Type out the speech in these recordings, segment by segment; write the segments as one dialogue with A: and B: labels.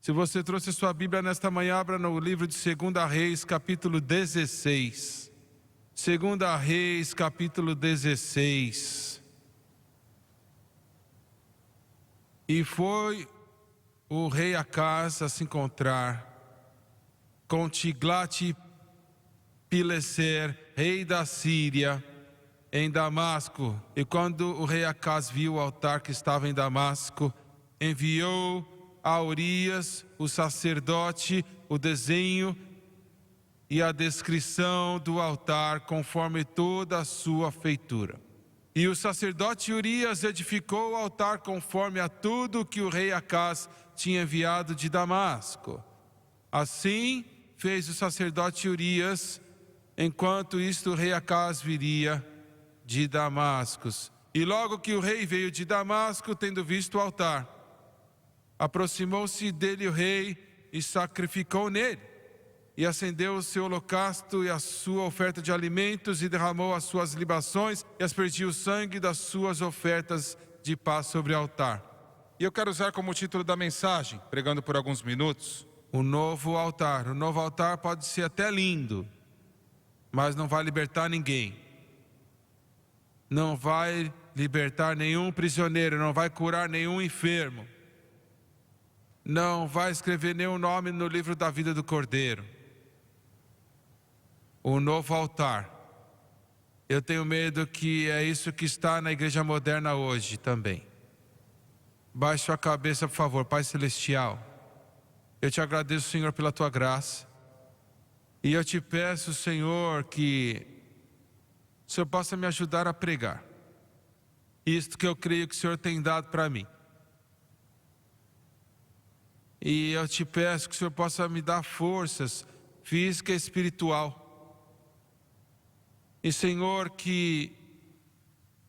A: Se você trouxe sua Bíblia nesta manhã, abra no livro de 2 Reis, capítulo 16. 2 Reis, capítulo 16. E foi o rei Acaz a se encontrar com Tiglat-Pileser, rei da Síria, em Damasco. E quando o rei Acaz viu o altar que estava em Damasco, enviou a Urias, o sacerdote, o desenho e a descrição do altar conforme toda a sua feitura. E o sacerdote Urias edificou o altar conforme a tudo que o rei Acaz tinha enviado de Damasco. Assim fez o sacerdote Urias, enquanto isto o rei Acaz viria de Damasco. E logo que o rei veio de Damasco, tendo visto o altar, aproximou-se dele o rei e sacrificou nele. E acendeu o seu holocausto e a sua oferta de alimentos, e derramou as suas libações, e aspergiu o sangue das suas ofertas de paz sobre o altar.
B: E eu quero usar como título da mensagem, pregando por alguns minutos,
A: O novo altar. O novo altar pode ser até lindo, mas não vai libertar ninguém. Não vai libertar nenhum prisioneiro, não vai curar nenhum enfermo. Não vai escrever nenhum nome no livro da vida do Cordeiro. O novo altar. Eu tenho medo que é isso que está na igreja moderna hoje também. Baixe sua cabeça, por favor. Pai Celestial, eu te agradeço, Senhor, pela tua graça. E eu te peço, Senhor, que o Senhor possa me ajudar a pregar isto que eu creio que o Senhor tem dado para mim. E eu te peço que o Senhor possa me dar forças física e espiritual. E, Senhor, que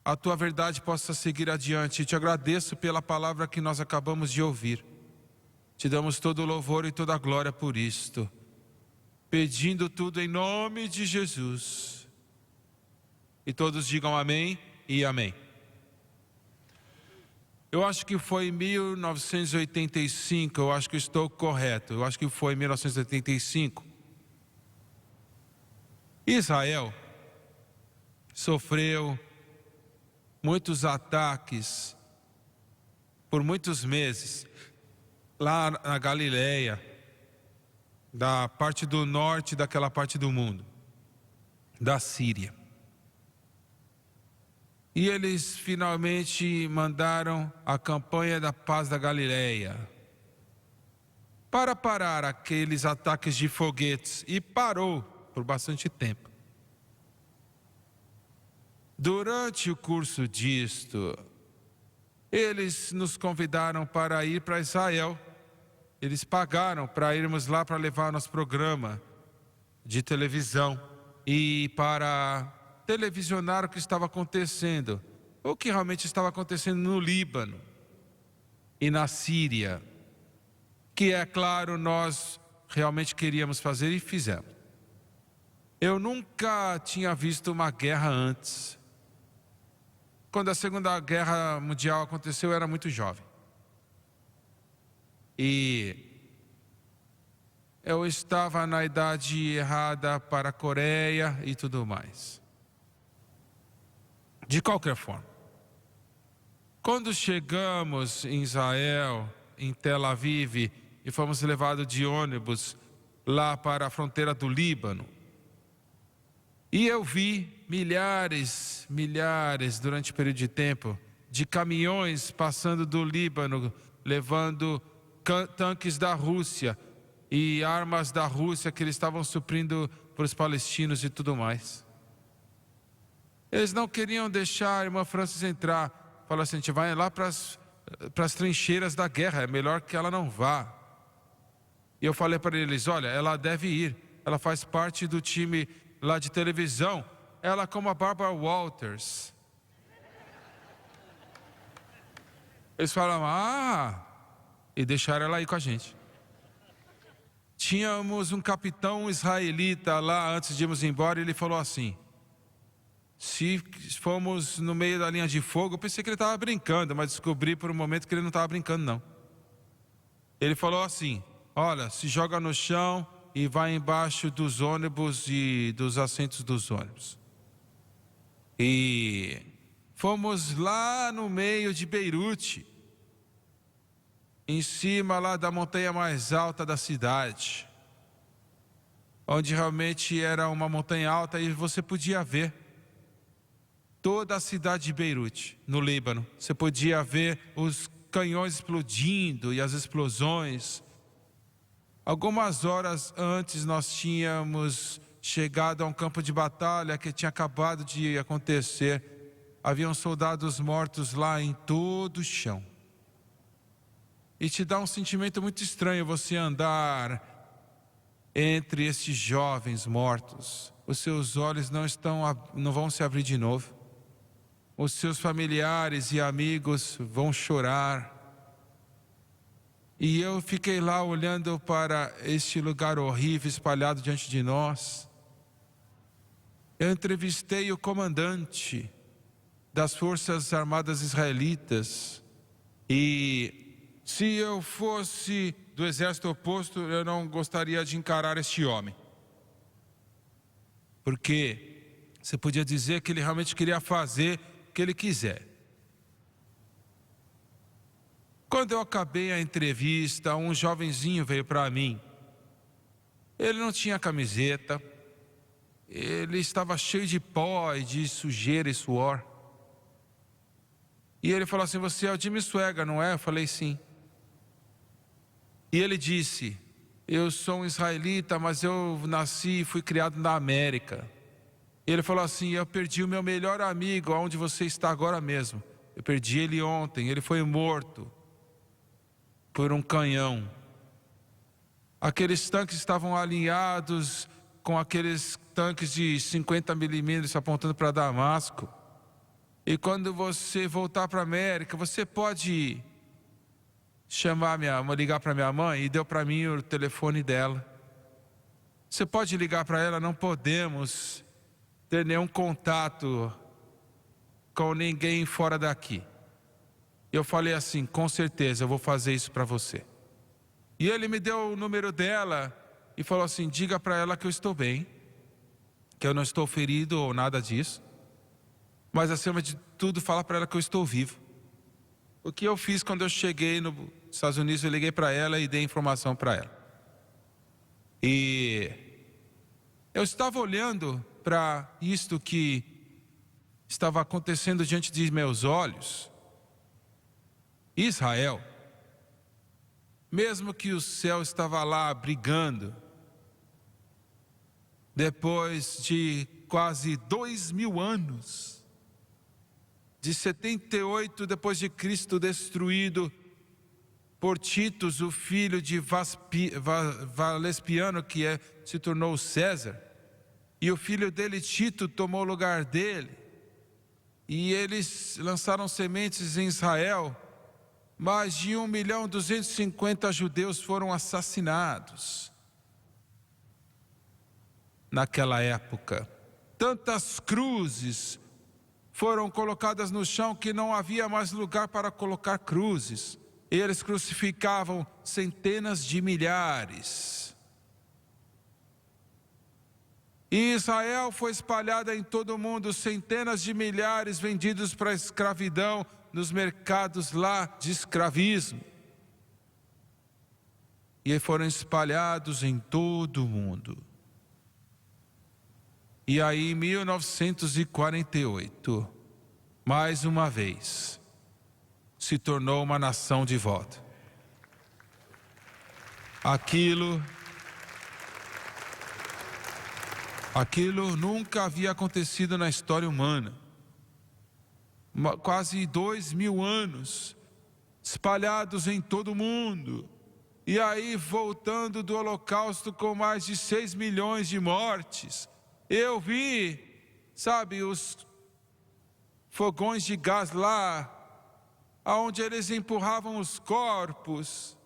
A: a tua verdade possa seguir adiante. E te agradeço pela palavra que nós acabamos de ouvir. Te damos todo o louvor e toda a glória por isto, pedindo tudo em nome de Jesus. E todos digam amém e amém. Eu acho que foi em 1985, eu acho que estou correto. Eu acho que foi em 1985. Israel sofreu muitos ataques por muitos meses lá na Galileia, da parte do norte daquela parte do mundo, da Síria. E eles finalmente mandaram a campanha da paz da Galileia para parar aqueles ataques de foguetes, e parou por bastante tempo. Durante o curso disto, eles nos convidaram para ir para Israel. Eles pagaram para irmos lá para levar nosso programa de televisão e para televisionar o que estava acontecendo, o que realmente estava acontecendo no Líbano e na Síria, que é claro nós realmente queríamos fazer e fizemos. Eu nunca tinha visto uma guerra antes. Quando a Segunda Guerra Mundial aconteceu, eu era muito jovem. E eu estava na idade errada para a Coreia e tudo mais. De qualquer forma, quando chegamos em Israel, em Tel Aviv, e fomos levados de ônibus lá para a fronteira do Líbano, e eu vi milhares, durante o período de tempo, de caminhões passando do Líbano, levando tanques da Rússia e armas da Rússia que eles estavam suprindo para os palestinos e tudo mais. Eles não queriam deixar a irmã Francis entrar. Falaram assim: a gente vai lá para as trincheiras da guerra, é melhor que ela não vá. E eu falei para eles: olha, ela deve ir, ela faz parte do time lá de televisão, ela como a Barbara Walters. Eles falaram: e deixaram ela aí com a gente. Tínhamos um capitão israelita lá antes de irmos embora, e ele falou assim: se fomos no meio da linha de fogo, eu pensei que ele estava brincando, mas descobri por um momento que ele não estava brincando não. Ele falou assim: olha, se joga no chão e vai embaixo dos ônibus e dos assentos dos ônibus. E fomos lá no meio de Beirute, em cima lá da montanha mais alta da cidade, onde realmente era uma montanha alta e você podia ver toda a cidade de Beirute, no Líbano. Você podia ver os canhões explodindo e as explosões. Algumas horas antes nós tínhamos chegado a um campo de batalha que tinha acabado de acontecer. Haviam soldados mortos lá em todo o chão. E te dá um sentimento muito estranho você andar entre esses jovens mortos. Os seus olhos não vão se abrir de novo. Os seus familiares e amigos vão chorar. E eu fiquei lá olhando para este lugar horrível espalhado diante de nós. Eu entrevistei o comandante das Forças Armadas Israelitas. E se eu fosse do exército oposto, eu não gostaria de encarar este homem. Porque você podia dizer que ele realmente queria fazer o que ele quiser. Quando eu acabei a entrevista, um jovenzinho veio para mim. Ele não tinha camiseta, ele estava cheio de pó e de sujeira e suor. E ele falou assim: você é o Jimmy Swaggart, não é? Eu falei: sim. E ele disse: eu sou um israelita, mas eu nasci e fui criado na América. Ele falou assim: eu perdi o meu melhor amigo, onde você está agora mesmo. Eu perdi ele ontem, ele foi morto por um canhão. Aqueles tanques estavam alinhados com aqueles tanques de 50 milímetros apontando para Damasco. E quando você voltar para a América, você pode ligar para minha mãe, e deu para mim o telefone dela. Você pode ligar para ela? Não podemos ter nenhum contato com ninguém fora daqui. Eu falei assim: com certeza eu vou fazer isso para você. E ele me deu o número dela e falou assim: diga para ela que eu estou bem, que eu não estou ferido ou nada disso, mas acima de tudo fala para ela que eu estou vivo. O que eu fiz quando eu cheguei nos Estados Unidos, eu liguei para ela e dei informação para ela. E eu estava olhando para isto que estava acontecendo diante de meus olhos. Israel, mesmo que o céu estava lá brigando, depois de quase 2000 anos, de 78 depois de Cristo, destruído por Titus, o filho de Vespasiano, que se tornou César, e o filho dele, Tito, tomou o lugar dele, e eles lançaram sementes em Israel. Mais de 1.250.000 judeus foram assassinados naquela época. Tantas cruzes foram colocadas no chão que não havia mais lugar para colocar cruzes. Eles crucificavam centenas de milhares. E Israel foi espalhada em todo o mundo, centenas de milhares vendidos para a escravidão nos mercados lá de escravismo. E foram espalhados em todo o mundo. E aí, em 1948, mais uma vez, se tornou uma nação de volta. Aquilo nunca havia acontecido na história humana. Quase 2000 anos, espalhados em todo o mundo. E aí, voltando do Holocausto com mais de 6 milhões de mortes. Eu vi, os fogões de gás lá, onde eles empurravam os corpos.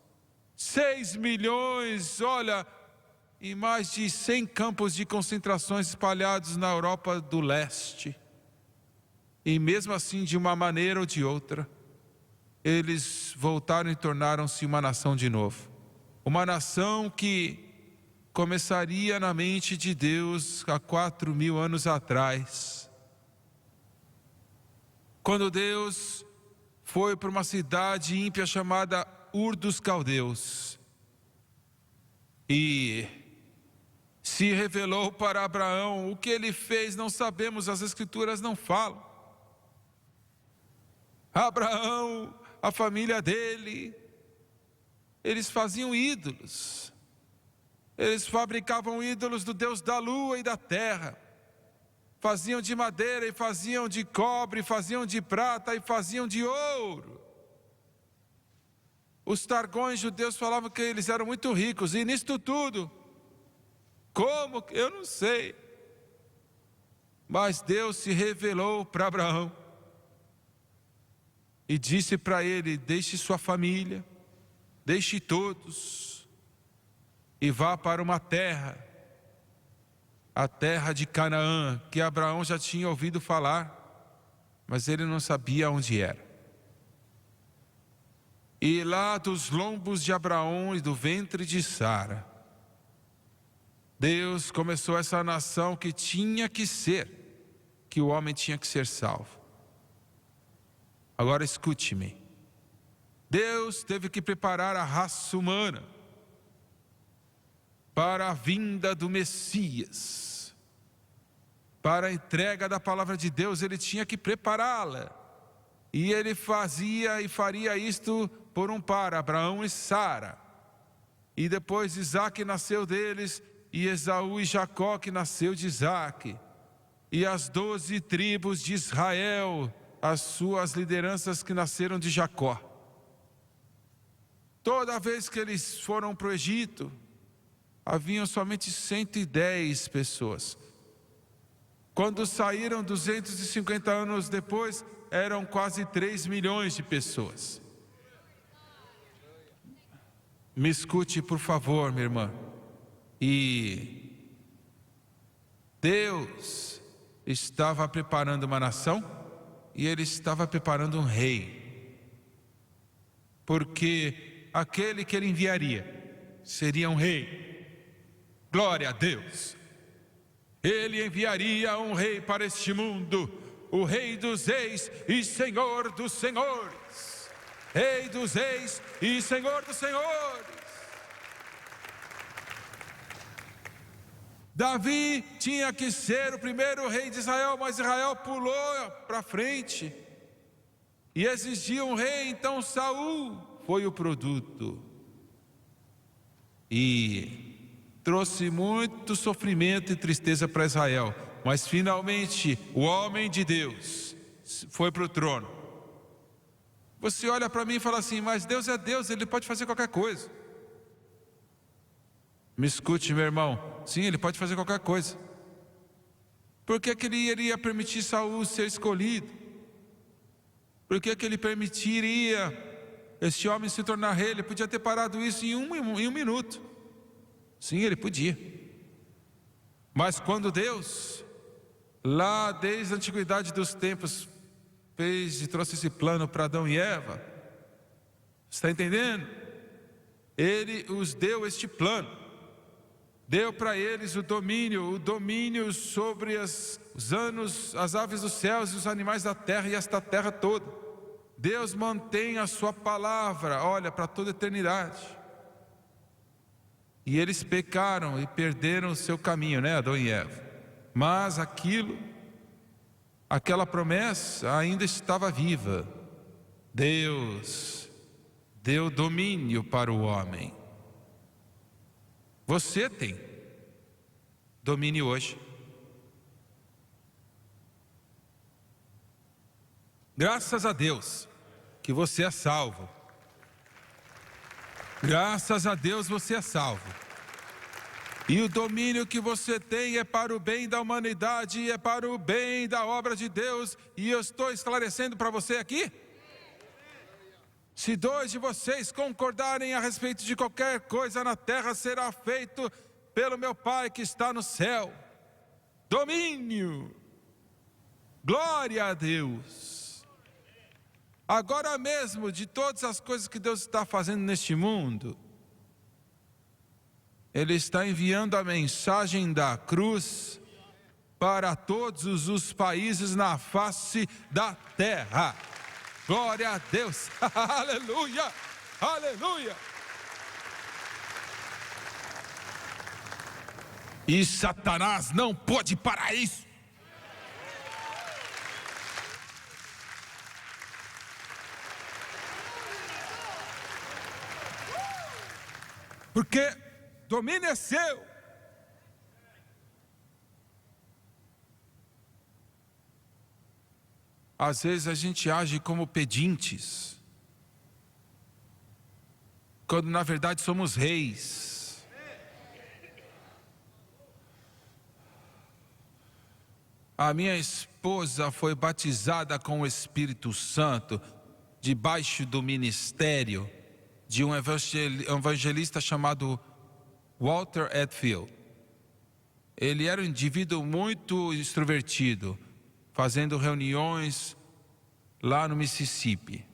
A: 6 milhões, e mais de 100 campos de concentrações espalhados na Europa do Leste. E mesmo assim, de uma maneira ou de outra, eles voltaram e tornaram-se uma nação de novo. uma nação que começaria na mente de Deus há 4.000 anos atrás, quando Deus foi para uma cidade ímpia chamada Ur dos Caldeus e se revelou para Abraão. O que ele fez não sabemos, as Escrituras não falam. Abraão, a família dele, eles faziam ídolos. Eles fabricavam ídolos do Deus da lua e da terra. Faziam de madeira e faziam de cobre, faziam de prata e faziam de ouro. Os targões judeus falavam que eles eram muito ricos, e nisto tudo, como? Eu não sei. Mas Deus se revelou para Abraão e disse para ele: deixe sua família, deixe todos, e vá para uma terra, a terra de Canaã, que Abraão já tinha ouvido falar, mas ele não sabia onde era. E lá dos lombos de Abraão e do ventre de Sara, Deus começou essa nação que tinha que ser, que o homem tinha que ser salvo. Agora escute-me. Deus teve que preparar a raça humana para a vinda do Messias. Para a entrega da palavra de Deus, ele tinha que prepará-la. E ele fazia e faria isto por um par, Abraão e Sara. E depois Isaac nasceu deles, e Esaú e Jacó, que nasceu de Isaac. E as 12 tribos de Israel, as suas lideranças que nasceram de Jacó. Toda vez que eles foram para o Egito, haviam somente 110 pessoas. Quando saíram 250 anos depois, eram quase 3 milhões de pessoas. Me escute, por favor, minha irmã. E Deus estava preparando uma nação, e Ele estava preparando um rei. Porque aquele que Ele enviaria seria um rei. Glória a Deus. Ele enviaria um rei para este mundo, o Rei dos reis e Senhor dos senhores. Rei dos reis e Senhor dos senhores. Davi tinha que ser o primeiro rei de Israel, mas Israel pulou para frente e exigia um rei. Então Saul foi o produto e trouxe muito sofrimento e tristeza para Israel. Mas finalmente o homem de Deus foi para o trono. Você olha para mim e fala assim: mas Deus é Deus, Ele pode fazer qualquer coisa. Me escute, meu irmão. Sim, Ele pode fazer qualquer coisa. Por que Ele iria permitir Saul ser escolhido? Por que Ele permitiria este homem se tornar rei? Ele podia ter parado isso em um minuto. Sim, Ele podia. Mas quando Deus, lá desde a antiguidade dos tempos, fez e trouxe esse plano para Adão e Eva, está entendendo? Ele os deu este plano. Deu para eles o domínio sobre os anos, as aves dos céus e os animais da terra e esta terra toda. Deus mantém a sua palavra, olha, para toda a eternidade. E eles pecaram e perderam o seu caminho, né, Adão e Eva. Mas aquela promessa ainda estava viva. Deus deu domínio para o homem. Você tem domínio hoje. Graças a Deus que você é salvo. Graças a Deus você é salvo. E o domínio que você tem é para o bem da humanidade, e é para o bem da obra de Deus. E eu estou esclarecendo para você aqui. Se 2 de vocês concordarem a respeito de qualquer coisa na terra, será feito pelo meu Pai que está no céu. Domínio. Glória a Deus. Agora mesmo, de todas as coisas que Deus está fazendo neste mundo, Ele está enviando a mensagem da cruz para todos os países na face da terra. Glória a Deus. Aleluia, aleluia. E Satanás não pode parar isso. Porque domínio é seu. Às vezes a gente age como pedintes, quando na verdade somos reis. A minha esposa foi batizada com o Espírito Santo, debaixo do ministério de um evangelista chamado Walter Edfield. Ele era um indivíduo muito extrovertido, fazendo reuniões lá no Mississippi.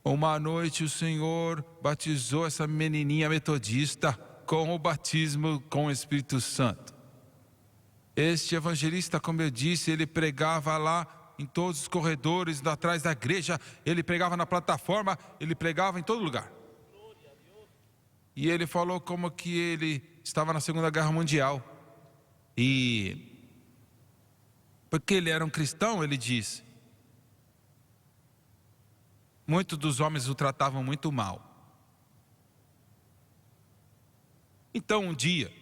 A: Uma noite o Senhor batizou essa menininha metodista com o batismo com o Espírito Santo. Este evangelista, como eu disse, ele pregava lá em todos os corredores, atrás da igreja, ele pregava na plataforma, ele pregava em todo lugar. E ele falou como que ele estava na Segunda Guerra Mundial. E porque ele era um cristão, ele disse, muitos dos homens o tratavam muito mal. Então um dia,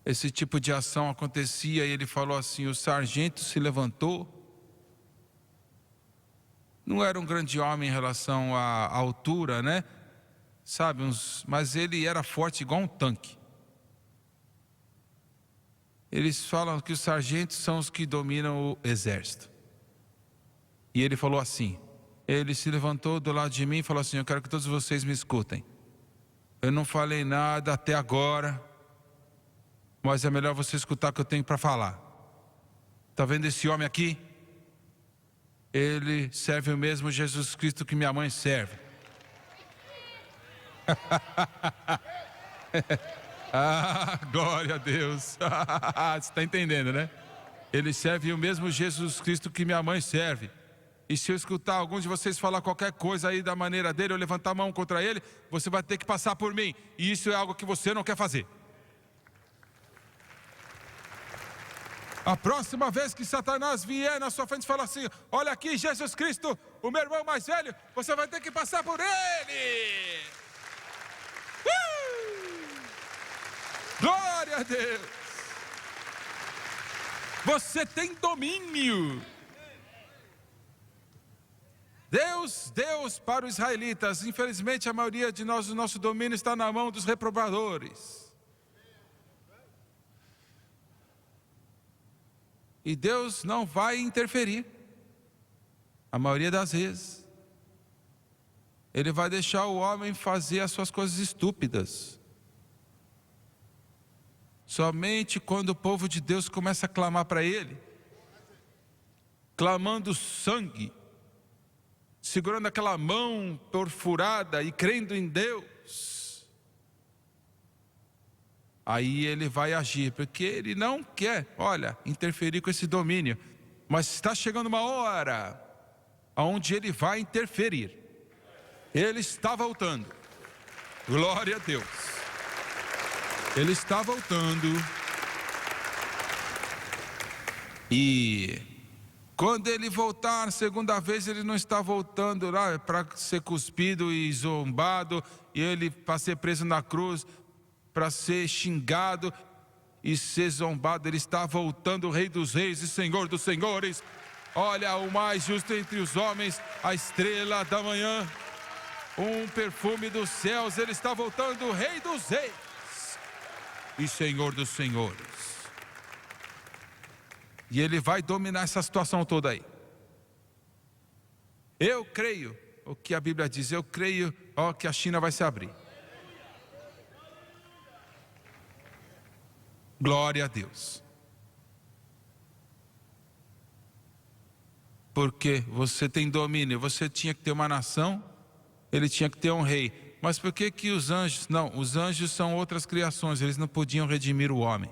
A: esse tipo de ação acontecia e ele falou assim, o sargento se levantou. Não era um grande homem em relação à altura, né? Sabe, mas ele era forte igual um tanque. Eles falam que os sargentos são os que dominam o exército. E ele falou assim, ele se levantou do lado de mim e falou assim, eu quero que todos vocês me escutem. Eu não falei nada até agora, mas é melhor você escutar o que eu tenho para falar. Está vendo esse homem aqui? Ele serve o mesmo Jesus Cristo que minha mãe serve. Ah, glória a Deus. Você está entendendo, né? Ele serve o mesmo Jesus Cristo que minha mãe serve. E se eu escutar algum de vocês falar qualquer coisa aí da maneira dele, ou levantar a mão contra ele, você vai ter que passar por mim. E isso é algo que você não quer fazer. A próxima vez que Satanás vier na sua frente e falar assim, olha aqui Jesus Cristo, o meu irmão mais velho, você vai ter que passar por ele. Glória a Deus. Você tem domínio. Deus para os israelitas. Infelizmente a maioria de nós, o nosso domínio está na mão dos reprovadores. E Deus não vai interferir. A maioria das vezes. Ele vai deixar o homem fazer as suas coisas estúpidas. Somente quando o povo de Deus começa a clamar para Ele, clamando sangue, segurando aquela mão perfurada e crendo em Deus, aí Ele vai agir, porque Ele não quer, interferir com esse domínio. Mas está chegando uma hora onde Ele vai interferir. Ele está voltando. Glória a Deus. Ele está voltando. E quando ele voltar a segunda vez, ele não está voltando lá para ser cuspido e zombado, e ele para ser preso na cruz, para ser xingado e ser zombado. Ele está voltando, o Rei dos Reis e Senhor dos Senhores. Olha, o mais justo entre os homens, a estrela da manhã, um perfume dos céus. Ele está voltando, o Rei dos Reis e Senhor dos Senhores. E Ele vai dominar essa situação toda aí. Eu creio o que a Bíblia diz. Eu creio que a China vai se abrir. Glória a Deus. Porque você tem domínio. Você tinha que ter uma nação ele tinha que ter um rei. Mas por que que os anjos? Não, os anjos são outras criações, eles não podiam redimir o homem.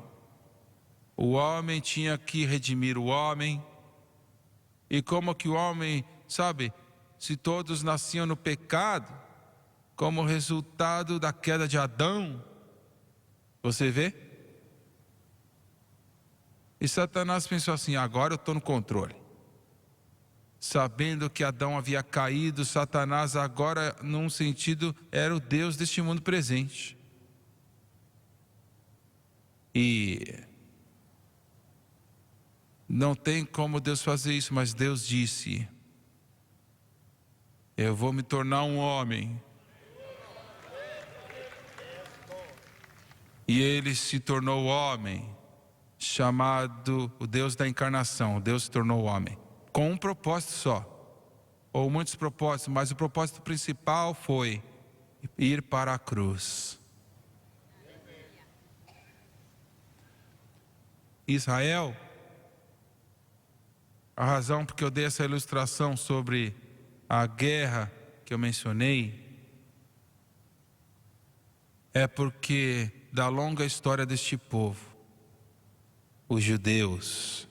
A: O homem tinha que redimir o homem. E como que o homem, sabe, se todos nasciam no pecado, como resultado da queda de Adão, você vê? E Satanás pensou assim: agora eu estou no controle. Sabendo que Adão havia caído, Satanás agora, num sentido, era o Deus deste mundo presente. E não tem como Deus fazer isso, mas Deus disse: eu vou me tornar um homem. E ele se tornou homem, chamado o Deus da encarnação. Deus se tornou homem, com um propósito só, ou muitos propósitos, mas o propósito principal foi ir para a cruz. Israel, a razão porque eu dei essa ilustração sobre a guerra que eu mencionei é porque da longa história deste povo, os judeus,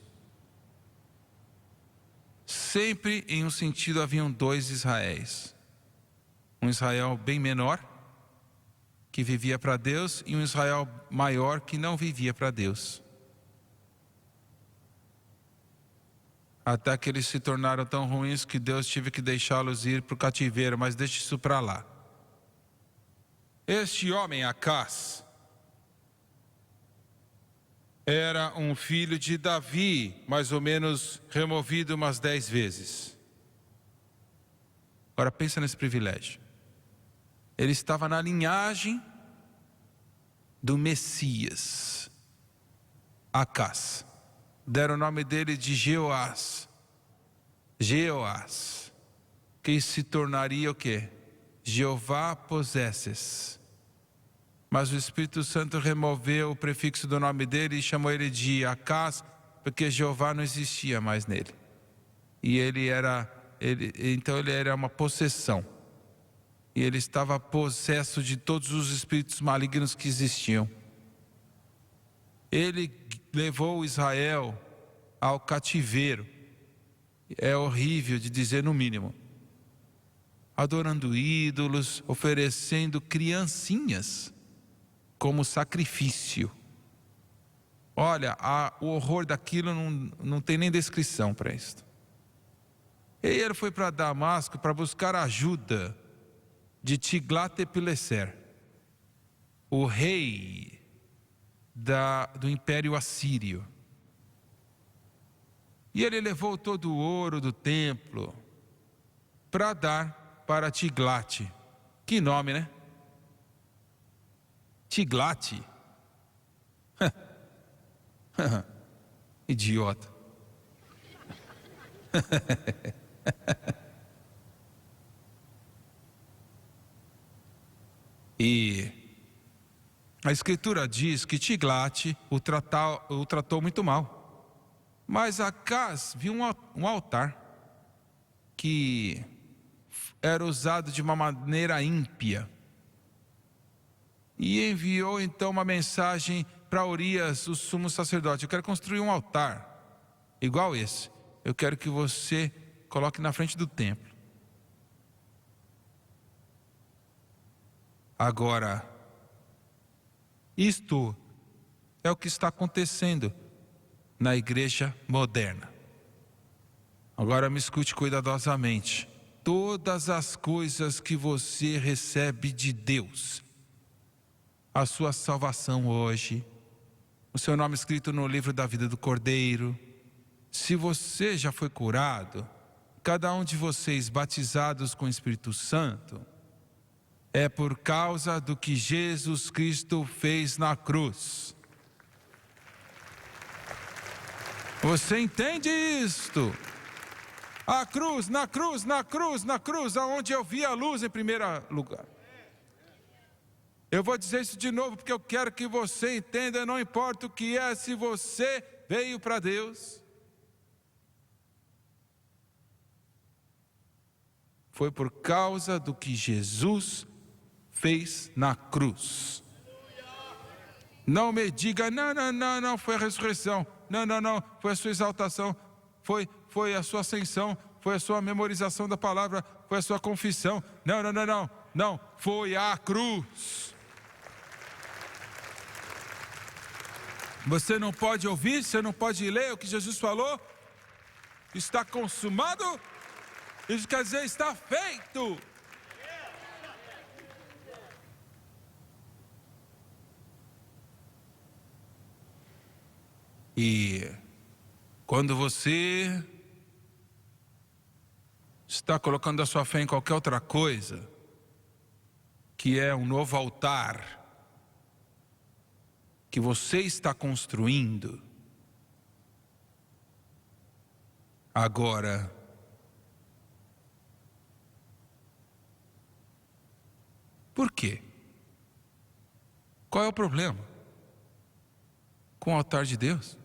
A: sempre em um sentido haviam dois Israéis. Um Israel bem menor, que vivia para Deus, e um Israel maior que não vivia para Deus. Até que eles se tornaram tão ruins que Deus teve que deixá-los ir para o cativeiro, mas deixe isso para lá. Este homem, Acás, era um filho de Davi, mais ou menos removido umas 10 vezes. Agora pensa nesse privilégio. Ele estava na linhagem do Messias, Acás. Deram o nome dele de Jeoás, que se tornaria o quê? Jeová possesses. Mas o Espírito Santo removeu o prefixo do nome dele e chamou ele de Acás, porque Jeová não existia mais nele. E então ele era uma possessão. E ele estava possesso de todos os espíritos malignos que existiam. Ele levou Israel ao cativeiro. É horrível de dizer, no mínimo. Adorando ídolos, oferecendo criancinhas como sacrifício. Olha, o horror daquilo não tem nem descrição para isso. E ele foi para Damasco para buscar ajuda de Tiglat-Pileser, o rei do Império Assírio. E ele levou todo o ouro do templo para dar para Tiglat. Que nome, né? Tiglat. Idiota. E a Escritura diz que Tiglat o tratou muito mal. Mas Acás viu um altar que era usado de uma maneira ímpia. E enviou então uma mensagem para Urias, o sumo sacerdote: eu quero construir um altar igual esse. Eu quero que você coloque na frente do templo. Agora, isto é o que está acontecendo na igreja moderna. Agora me escute cuidadosamente. Todas as coisas que você recebe de Deus, a sua salvação hoje, o seu nome escrito no livro da vida do Cordeiro, se você já foi curado, cada um de vocês batizados com o Espírito Santo, é por causa do que Jesus Cristo fez na cruz. Você entende isto? A cruz, na cruz, na cruz, na cruz, aonde eu vi a luz em primeiro lugar. Eu vou dizer isso de novo porque eu quero que você entenda, não importa o que é, se você veio para Deus, foi por causa do que Jesus fez na cruz. Não me diga, não, foi a ressurreição. Não, foi a sua exaltação. Foi a sua ascensão. Foi a sua memorização da palavra. Foi a sua confissão. Não, foi a cruz. Você não pode ouvir, você não pode ler o que Jesus falou. Está consumado. Isso quer dizer, está feito. E quando você está colocando a sua fé em qualquer outra coisa, que é um novo altar que você está construindo, agora por quê? Qual é o problema com o altar de Deus?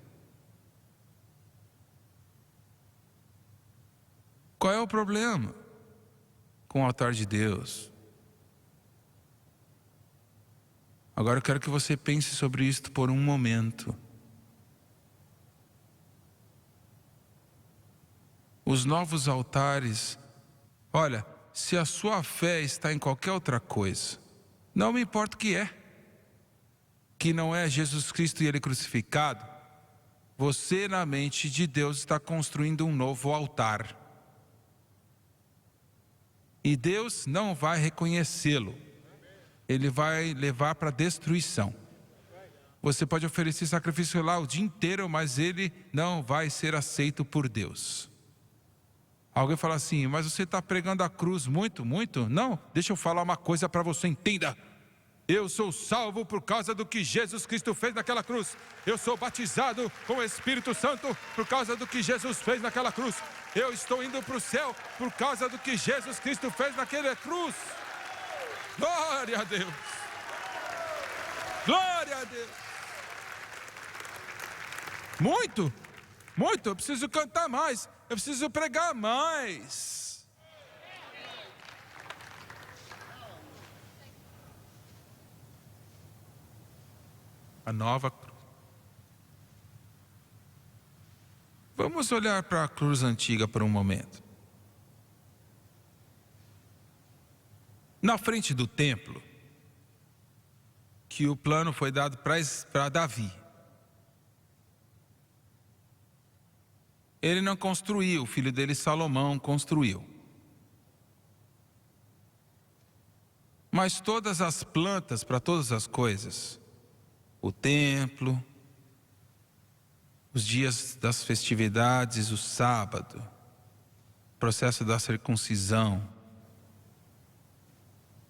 A: Qual é o problema com o altar de Deus? Agora eu quero que você pense sobre isto por um momento. Os novos altares, olha, se a sua fé está em qualquer outra coisa, não me importa o que não é Jesus Cristo e Ele crucificado, você na mente de Deus está construindo um novo altar. E Deus não vai reconhecê-lo. Ele vai levar para a destruição. Você pode oferecer sacrifício lá o dia inteiro, mas ele não vai ser aceito por Deus. Alguém fala assim, mas você está pregando a cruz muito? Não, deixa eu falar uma coisa para você, entenda. Eu sou salvo por causa do que Jesus Cristo fez naquela cruz. Eu sou batizado com o Espírito Santo por causa do que Jesus fez naquela cruz. Eu estou indo para o céu por causa do que Jesus Cristo fez naquela cruz. Glória a Deus. Glória a Deus. Muito, eu preciso cantar mais. Eu preciso pregar mais. A nova cruz. Vamos olhar para a cruz antiga por um momento. Na frente do templo, que o plano foi dado para Davi. Ele não construiu, o filho dele Salomão construiu. Mas todas as plantas para todas as coisas, o templo, os dias das festividades, o sábado, o processo da circuncisão,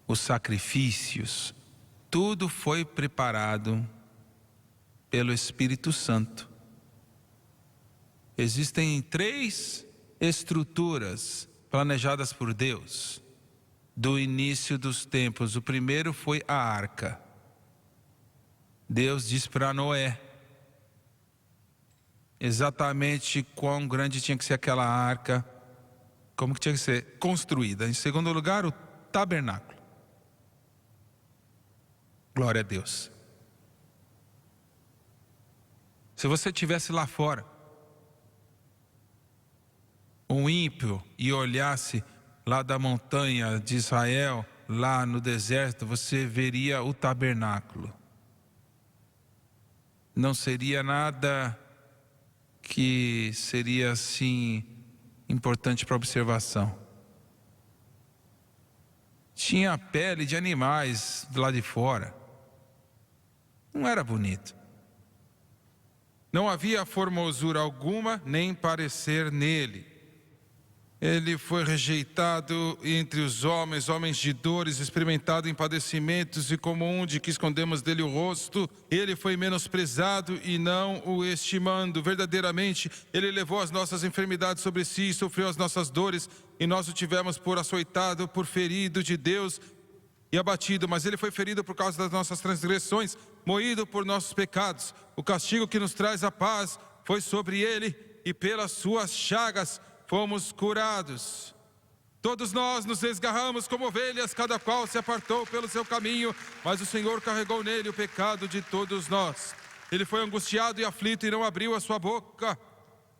A: os sacrifícios, tudo foi preparado pelo Espírito Santo. Existem 3 estruturas planejadas por Deus do início dos tempos. O primeiro foi a arca. Deus disse para Noé exatamente quão grande tinha que ser aquela arca, como que tinha que ser construída. Em segundo lugar, o tabernáculo. Glória a Deus. Se você estivesse lá fora, um ímpio, e olhasse lá da montanha de Israel, lá no deserto, você veria o tabernáculo. Não seria nada que seria assim importante para observação. Tinha pele de animais lá de fora. Não era bonito. Não havia formosura alguma, nem parecer nele. Ele foi rejeitado entre os homens, homens de dores, experimentado em padecimentos, e como um de que escondemos dele o rosto, ele foi menosprezado e não o estimando. Verdadeiramente, ele levou as nossas enfermidades sobre si, sofreu as nossas dores, e nós o tivemos por açoitado, por ferido de Deus e abatido. Mas ele foi ferido por causa das nossas transgressões, moído por nossos pecados. O castigo que nos traz a paz foi sobre ele, e pelas suas chagas fomos curados. Todos nós nos esgarramos como ovelhas, cada qual se apartou pelo seu caminho, mas o Senhor carregou nele o pecado de todos nós. Ele foi angustiado e aflito e não abriu a sua boca.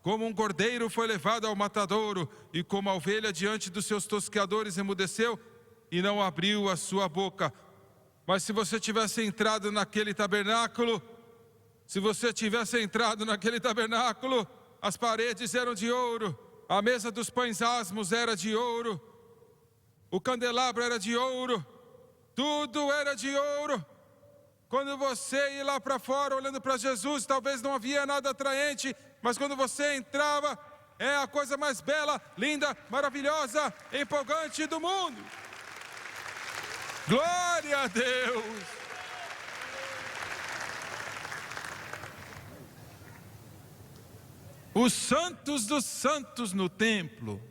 A: Como um cordeiro foi levado ao matadouro, e como a ovelha diante dos seus tosqueadores emudeceu e não abriu a sua boca. Mas se você tivesse entrado naquele tabernáculo, as paredes eram de ouro, a mesa dos pães asmos era de ouro, o candelabro era de ouro, tudo era de ouro. Quando você ia lá para fora olhando para Jesus, talvez não havia nada atraente, mas quando você entrava, é a coisa mais bela, linda, maravilhosa, empolgante do mundo. Glória a Deus! Os santos dos santos no templo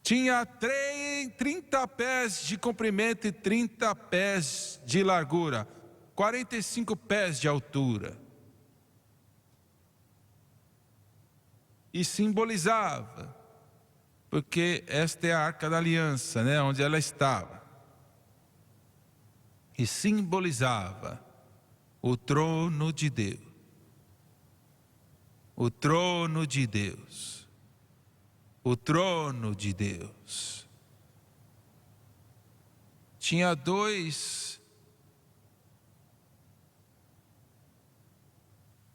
A: tinha 30 pés de comprimento e 30 pés de largura, 45 pés de altura. E simbolizava, porque esta é a Arca da Aliança, né, onde ela estava. E simbolizava o trono de Deus. O trono de Deus. O trono de Deus. Tinha 2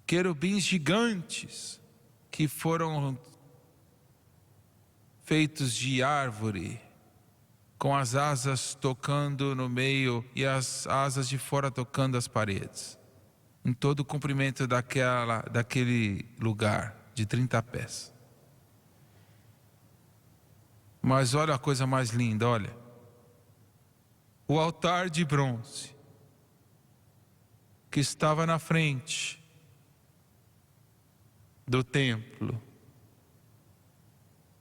A: querubins gigantes que foram feitos de árvore, com as asas tocando no meio e as asas de fora tocando as paredes, em todo o comprimento daquele lugar de 30 pés. Mas olha a coisa mais linda, olha. O altar de bronze que estava na frente do templo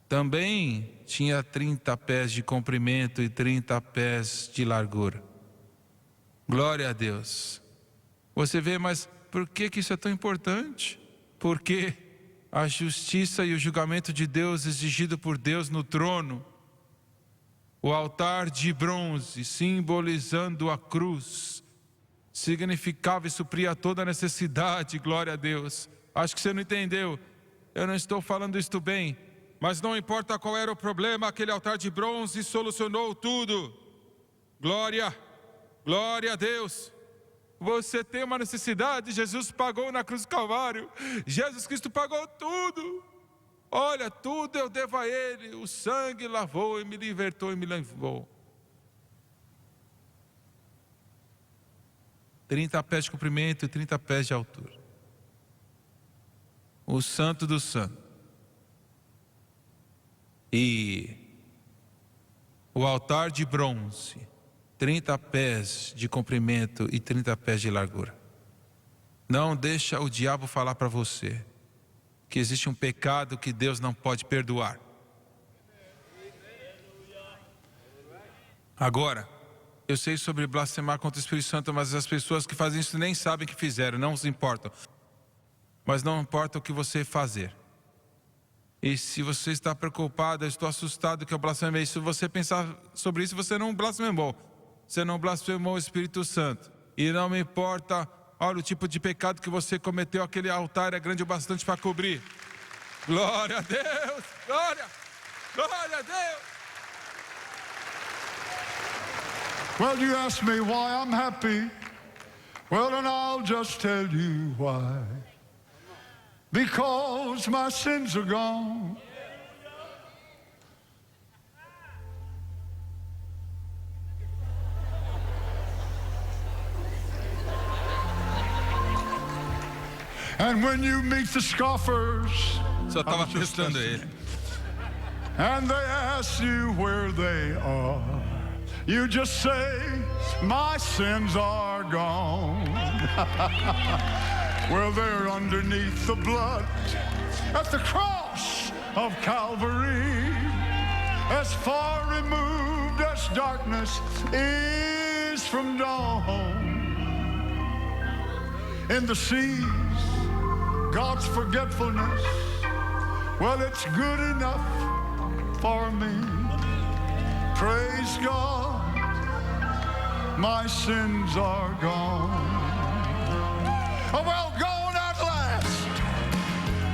A: também tinha 30 pés de comprimento e 30 pés de largura. Glória a Deus. Você vê, mas por que isso é tão importante? Porque a justiça e o julgamento de Deus exigido por Deus no trono, o altar de bronze simbolizando a cruz, significava e supria toda a necessidade. Glória a Deus. Acho que você não entendeu, eu não estou falando isto bem, mas não importa qual era o problema, aquele altar de bronze solucionou tudo. Glória a Deus. Você tem uma necessidade, Jesus pagou na cruz do Calvário. Jesus Cristo pagou tudo. Olha, tudo eu devo a Ele. O sangue lavou e me libertou e me levou. 30 pés de comprimento e 30 pés de altura. O Santo do Santo. E o altar de bronze, 30 pés de comprimento e 30 pés de largura. Não deixa o diabo falar para você que existe um pecado que Deus não pode perdoar. Agora, eu sei sobre blasfemar contra o Espírito Santo, mas as pessoas que fazem isso nem sabem que fizeram, não se importam. Mas não importa o que você fazer. E se você está preocupado, eu estou assustado que eu blasfemei. Se você pensar sobre isso, você não blasfemou. Você não blasfemou o Espírito Santo. E não me importa, olha, o tipo de pecado que você cometeu, aquele altar é grande o bastante para cobrir. Glória a Deus! Glória a Deus!
C: Well, you ask me why I'm happy. Well, then I'll just tell you why. Because my sins are gone. And when you meet the scoffers,
A: Só estava testando ele.
C: and they ask you where they are, you just say, my sins are gone. Well, they're underneath the blood at the cross of Calvary, as far removed as darkness is from dawn. In the seas, God's forgetfulness Well, it's good enough for me. Praise God, my sins are gone. Oh, well, gone at last.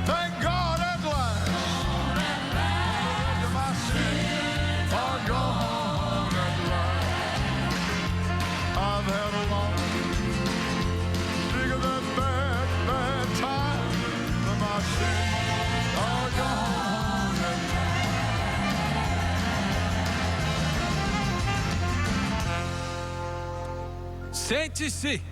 C: Thank God at last. My sins are gone at last. I've had a long, bigger than bad time. But my sins are gone at last.
A: Sente-se.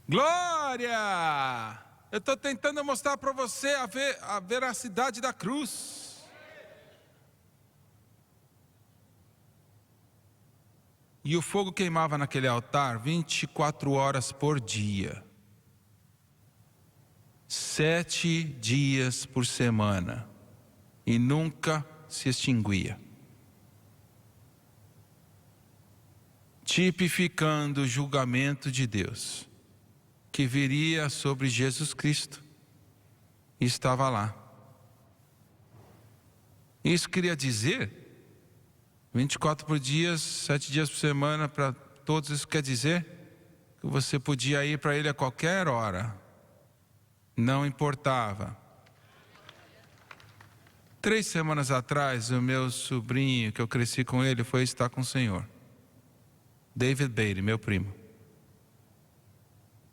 A: Glória! Eu estou tentando mostrar para você a veracidade da cruz. E o fogo queimava naquele altar 24 horas por dia. 7 dias por semana. E nunca se extinguia. Tipificando o julgamento de Deus, que viria sobre Jesus Cristo, e estava lá. Isso queria dizer, 24 por dia, 7 dias por semana, para todos, isso quer dizer que você podia ir para ele a qualquer hora, não importava. 3 semanas atrás, o meu sobrinho, que eu cresci com ele, foi estar com o Senhor. David Beatty, meu primo.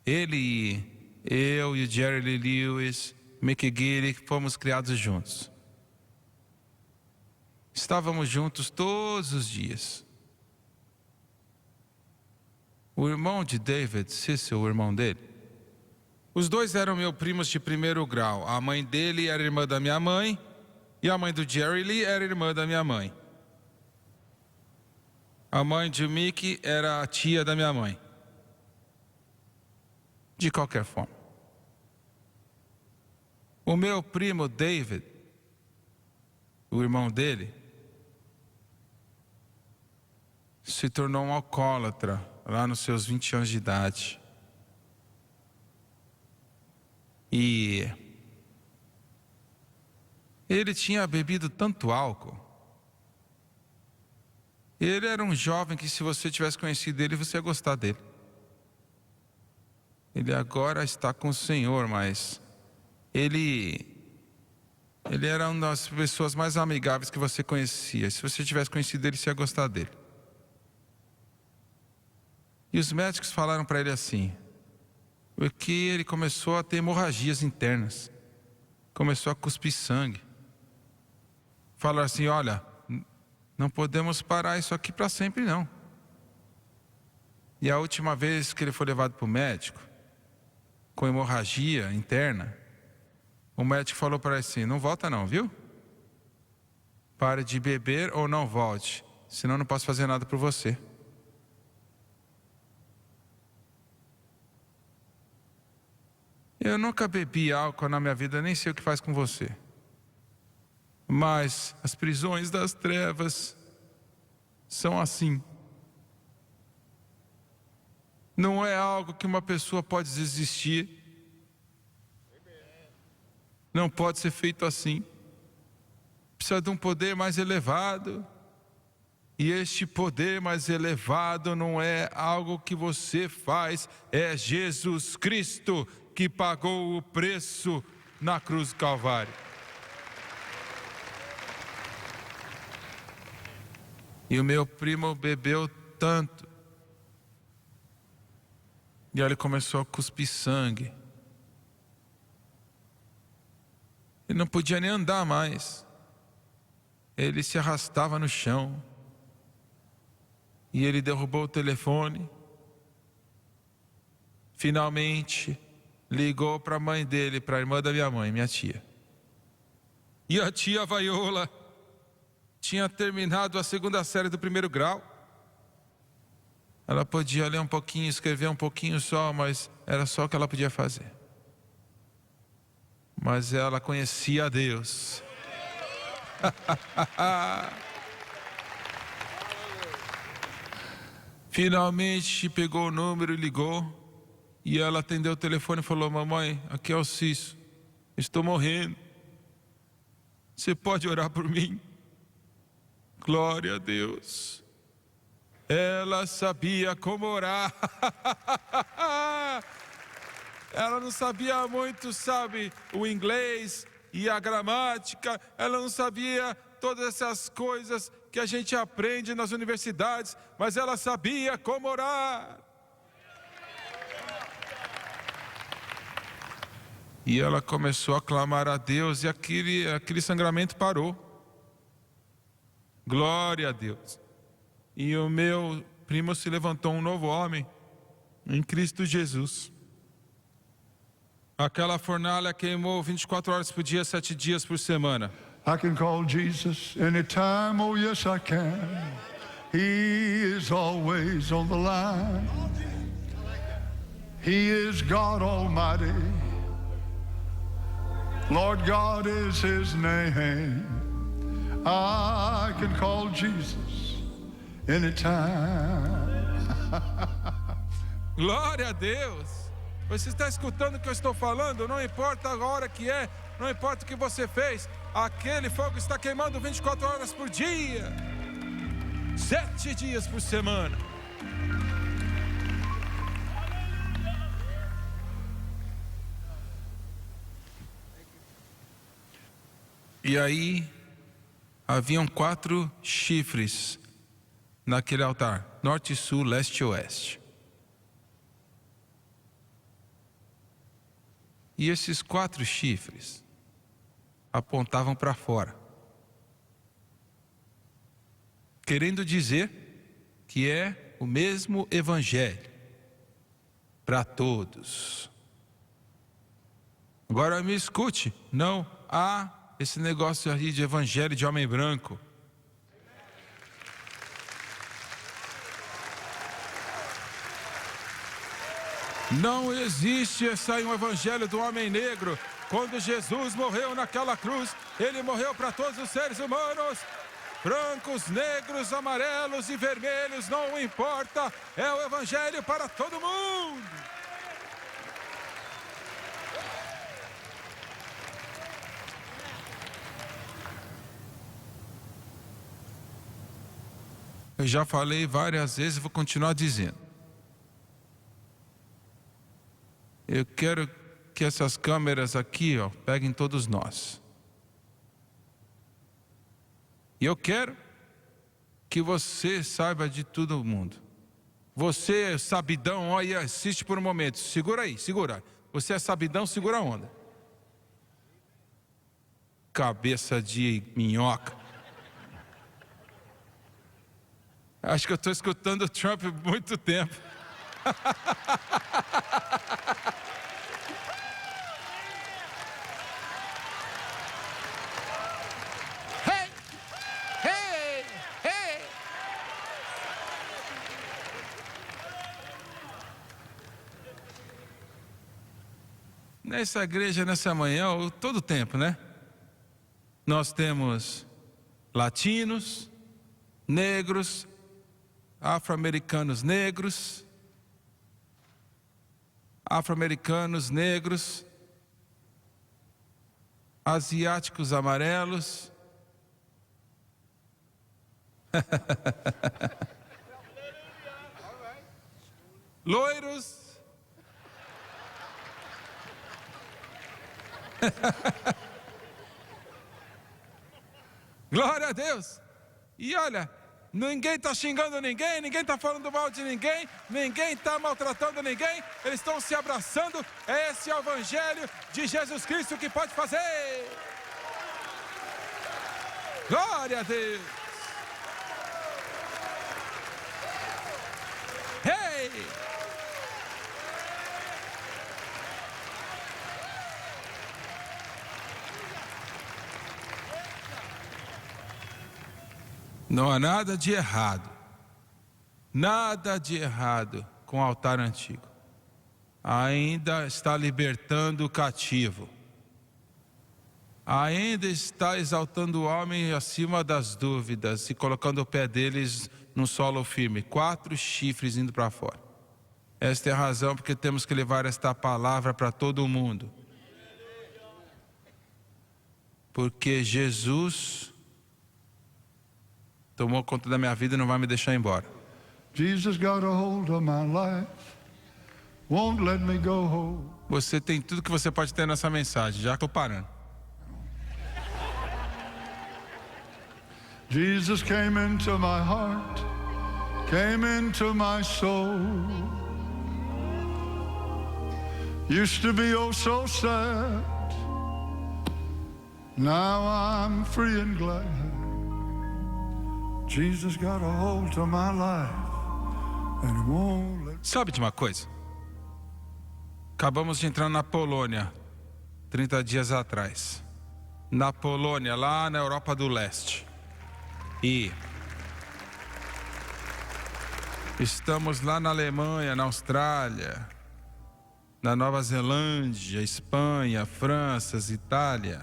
A: Ele, eu e o Jerry Lee Lewis, Mickey Giddy, fomos criados juntos. Estávamos juntos todos os dias. O irmão de David, Cecil, o irmão dele, os dois eram meus primos de primeiro grau. A mãe dele era irmã da minha mãe e a mãe do Jerry Lee era irmã da minha mãe. A mãe de Mickey era a tia da minha mãe. De qualquer forma, o meu primo David, o irmão dele, se tornou um alcoólatra lá nos seus 20 anos de idade. E ele tinha bebido tanto álcool. Ele era um jovem que, se você tivesse conhecido ele, você ia gostar dele. Ele agora está com o Senhor, mas ele era uma das pessoas mais amigáveis que você conhecia. Se você tivesse conhecido ele, você ia gostar dele. E os médicos falaram para ele assim, porque ele começou a ter hemorragias internas, começou a cuspir sangue. Falaram assim, olha, não podemos parar isso aqui para sempre não. E a última vez que ele foi levado para o médico, com hemorragia interna, o médico falou para ele assim, não volta não, viu? Pare de beber ou não volte, senão não posso fazer nada por você. Eu nunca bebi álcool na minha vida, nem sei o que faz com você. Mas as prisões das trevas são assim. Não é algo que uma pessoa pode desistir. Não pode ser feito assim. Precisa de um poder mais elevado. E este poder mais elevado não é algo que você faz, é Jesus Cristo que pagou o preço na cruz do Calvário. E o meu primo bebeu tanto. E aí ele começou a cuspir sangue. Ele não podia nem andar mais. Ele se arrastava no chão. E ele derrubou o telefone. Finalmente, ligou para a mãe dele, para a irmã da minha mãe, minha tia. E a tia Vaiola tinha terminado a 2ª série do 1º grau. Ela podia ler um pouquinho, escrever um pouquinho só, mas era só o que ela podia fazer. Mas ela conhecia a Deus. Finalmente pegou o número e ligou. E ela atendeu o telefone e falou: mamãe, aqui é o Cício, estou morrendo. Você pode orar por mim? Glória a Deus. Ela sabia como orar. Ela não sabia muito, sabe, o inglês e a gramática. Ela não sabia todas essas coisas que a gente aprende nas universidades, mas ela sabia como orar. E ela começou a clamar a Deus e aquele sangramento parou. Glória a Deus. E o meu primo se levantou um novo homem em Cristo Jesus. Aquela fornalha queimou 24 horas por dia, 7 dias por semana.
C: I can call Jesus anytime, oh yes I can. He is always on the line. He is God Almighty. Lord God is His name. I can call Jesus anytime.
A: Glória a Deus. Você está escutando o que eu estou falando? Não importa a hora que é, não importa o que você fez, aquele fogo está queimando 24 horas por dia, 7 dias por semana. E aí, haviam 4 chifres naquele altar: norte, sul, leste e oeste. E esses 4 chifres apontavam para fora, querendo dizer que é o mesmo evangelho para todos. Agora me escute, não há esse negócio aí de evangelho de homem branco. Não existe esse aí um evangelho do homem negro. Quando Jesus morreu naquela cruz, Ele morreu para todos os seres humanos. Brancos, negros, amarelos e vermelhos, não importa. É o evangelho para todo mundo. Eu já falei várias vezes e vou continuar dizendo. Eu quero que essas câmeras aqui, peguem todos nós. E eu quero que você saiba de todo mundo. Você, sabidão, olha, assiste por um momento. Segura aí, segura. Você é sabidão, segura a onda. Cabeça de minhoca. Acho que eu estou escutando o Trump há muito tempo. Hey! Hey! Hey! Nessa igreja, nessa manhã, todo o tempo, né? Nós temos latinos, negros, afro-americanos negros, asiáticos amarelos, loiros, glória a Deus. E olha, ninguém está xingando ninguém, ninguém está falando mal de ninguém, ninguém está maltratando ninguém, eles estão se abraçando. Esse é o evangelho de Jesus Cristo que pode fazer. Glória a Deus. Hey! Não há nada de errado com o altar antigo. Ainda está libertando o cativo. Ainda está exaltando o homem acima das dúvidas e colocando o pé deles no solo firme. 4 chifres indo para fora. Esta é a razão porque temos que levar esta palavra para todo o mundo. Porque Jesus tomou conta da minha vida e não vai me deixar embora.
C: Jesus got a hold of my life, won't let me go.
A: Você tem tudo que você pode ter nessa mensagem. Já estou parando.
C: Jesus came into my heart, came into my soul. Used to be oh so sad, now I'm free and glad. Jesus got a hold of my life, and he won't let.
A: Sabe de uma coisa? Acabamos de entrar na Polônia, 30 dias atrás. Na Polônia, lá na Europa do Leste. E estamos lá na Alemanha, na Austrália, na Nova Zelândia, Espanha, França, Itália,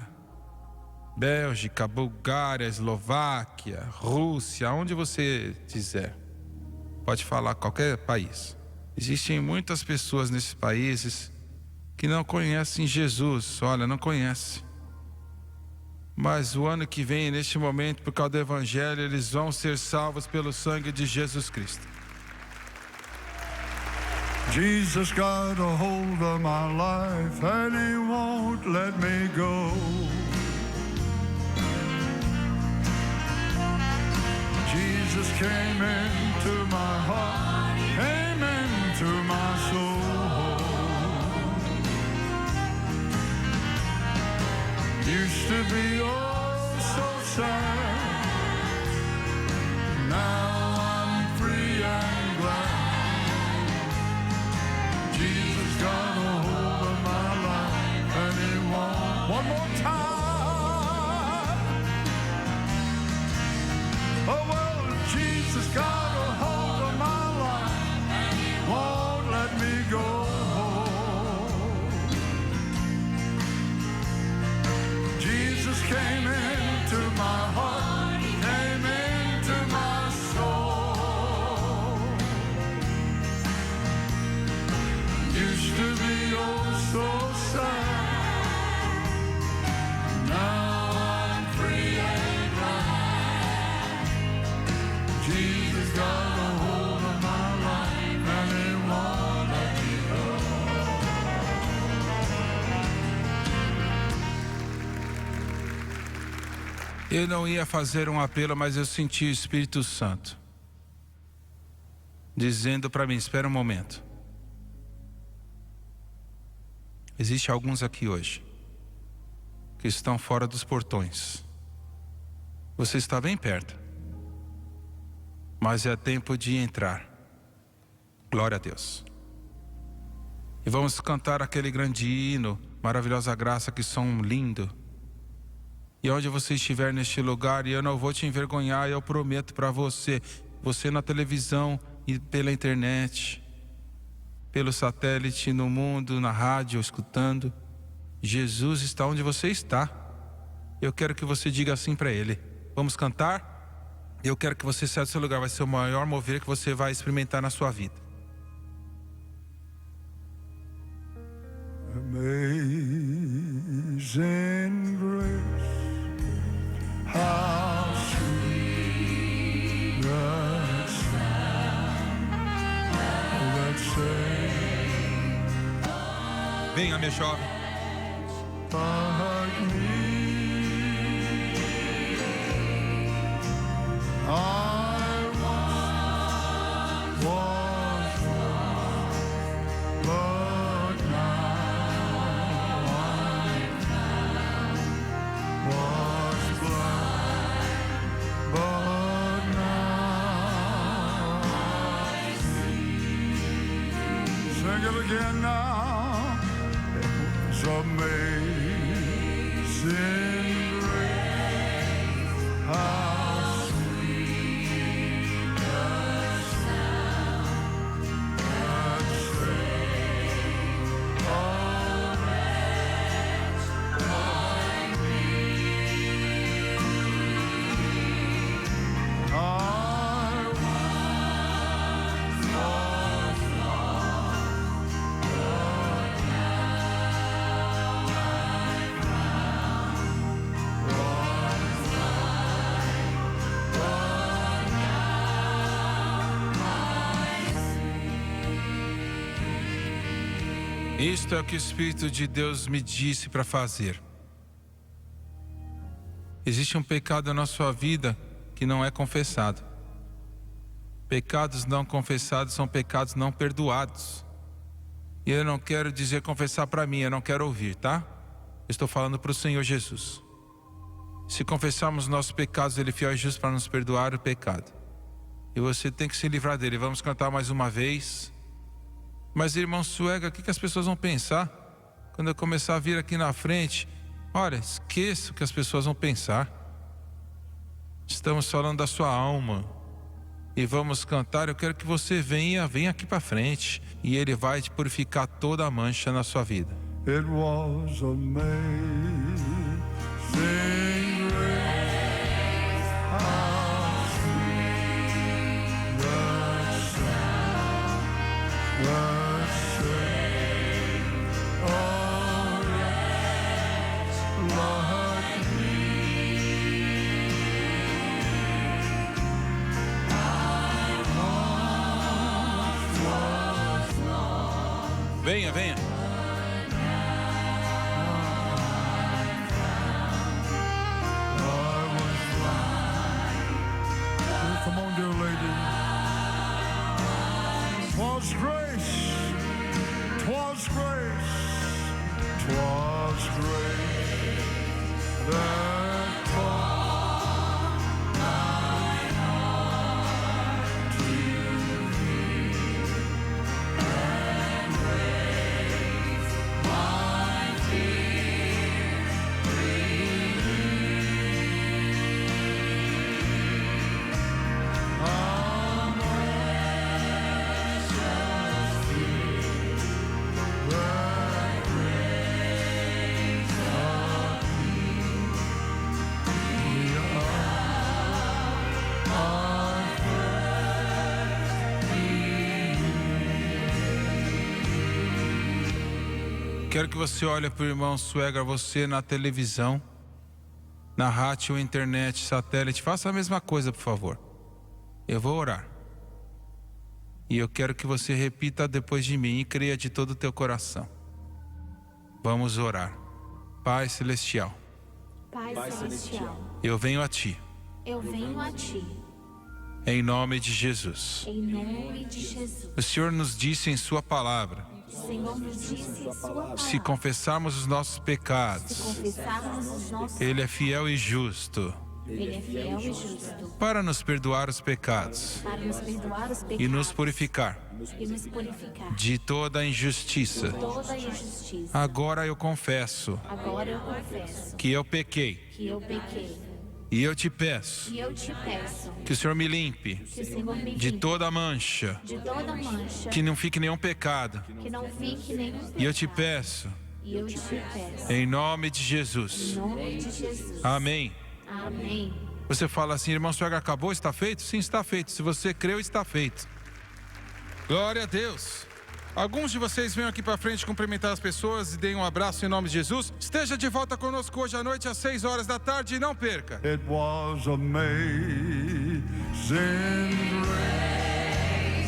A: Bélgica, Bulgária, Eslováquia, Rússia, onde você quiser. Pode falar qualquer país. Existem muitas pessoas nesses países que não conhecem Jesus. Olha, não conhecem. Mas o ano que vem, neste momento, por causa do Evangelho, eles vão ser salvos pelo sangue de Jesus Cristo.
C: Jesus got a hold of my life, and he won't let me go. Jesus came into my heart, came into my soul. Used to be oh so sad, now I'm free and glad. Jesus got a hold of my life, and he won't. One more time. Oh well, Jesus got a hold of my life, and he won't let me go. Jesus came into my heart, came into my soul. Used to be oh so sad, now I'm free and glad. Jesus got a hold of my life, and he won't let me go.
A: Eu não ia fazer um apelo, mas eu senti o Espírito Santo dizendo para mim, espera um momento. Existem alguns aqui hoje que estão fora dos portões. Você está bem perto, mas é tempo de entrar. Glória a Deus. E vamos cantar aquele grande hino, Maravilhosa Graça, que som lindo. E onde você estiver neste lugar, e eu não vou te envergonhar, eu prometo para você, você na televisão e pela internet, pelo satélite, no mundo, na rádio, escutando, Jesus está onde você está. Eu quero que você diga assim para Ele. Vamos cantar? Eu quero que você saia do seu lugar. Vai ser o maior mover que você vai experimentar na sua vida.
C: Amazing grace, how sweet the sound that saved
A: Venha, minha jovem.
C: like me. I once was lost, but now I'm found. Was blind, but now I see. Sing it again now. It's amazing grace, how sweet the sound that saved a wretch like me. I once was lost,
A: Isto é o que o Espírito de Deus me disse para fazer. Existe um pecado na sua vida que não é confessado. Pecados não confessados são pecados não perdoados. E eu não quero dizer confessar para mim, eu não quero ouvir, tá? Eu estou falando para o Senhor Jesus. Se confessarmos nossos pecados, Ele é fiel e justo para nos perdoar o pecado. E você tem que se livrar dele. Vamos cantar mais uma vez. Mas, irmão Suega, o que as pessoas vão pensar quando eu começar a vir aqui na frente? Olha, esqueça o que as pessoas vão pensar. Estamos falando da sua alma. E vamos cantar. Eu quero que você venha aqui para frente. E Ele vai te purificar toda a mancha na sua vida.
C: It was amazing grace, how sweet the sound that saved a wretch like me. I once was lost.
A: Venha, venha.
C: Come on, dear lady. 'Twas grace, 'twas grace, 'twas grace that taught my heart to thee, and grace my fear relieved.
A: Quero que você olhe para o irmão Suega, você na televisão, na rádio, internet, satélite. Faça a mesma coisa, por favor. Eu vou orar. E eu quero que você repita depois de mim e creia de todo o teu coração. Vamos orar. Pai Celestial,
D: Pai Celestial,
A: eu venho a Ti,
D: eu venho a Ti,
A: em nome de Jesus.
D: em nome de Jesus.
A: O Senhor nos disse em Sua palavra,
D: O Senhor nos disse em Sua palavra,
A: se confessarmos os nossos
D: se
A: pecados,
D: confessarmos os nossos
A: Ele é fiel e justo
D: Ele é fiel e justo
A: para nos perdoar os pecados
D: para nos perdoar os pecados
A: e nos purificar
D: e nos purificar
A: de toda a injustiça.
D: toda a injustiça.
A: Agora eu confesso
D: Agora eu confesso
A: que eu pequei
D: que eu pequei
A: e eu te peço
D: e eu te peço
A: que o Senhor me limpe
D: que o Senhor me
A: de
D: limpe
A: toda a mancha,
D: de toda mancha,
A: que não fique nenhum pecado.
D: que não fique nenhum pecado.
A: E eu te peço,
D: E eu te peço,
A: em nome de
D: em
A: Jesus.
D: nome de Jesus.
A: Amém.
D: Amém.
A: Você fala assim, irmão Suega, acabou? Está feito? Sim, está feito. Se você creu, está feito.
B: Glória a Deus. Alguns de vocês venham aqui para frente cumprimentar as pessoas e deem um abraço em nome de Jesus. Esteja de volta conosco hoje à noite às 6 horas da tarde e não perca.
C: It was amazing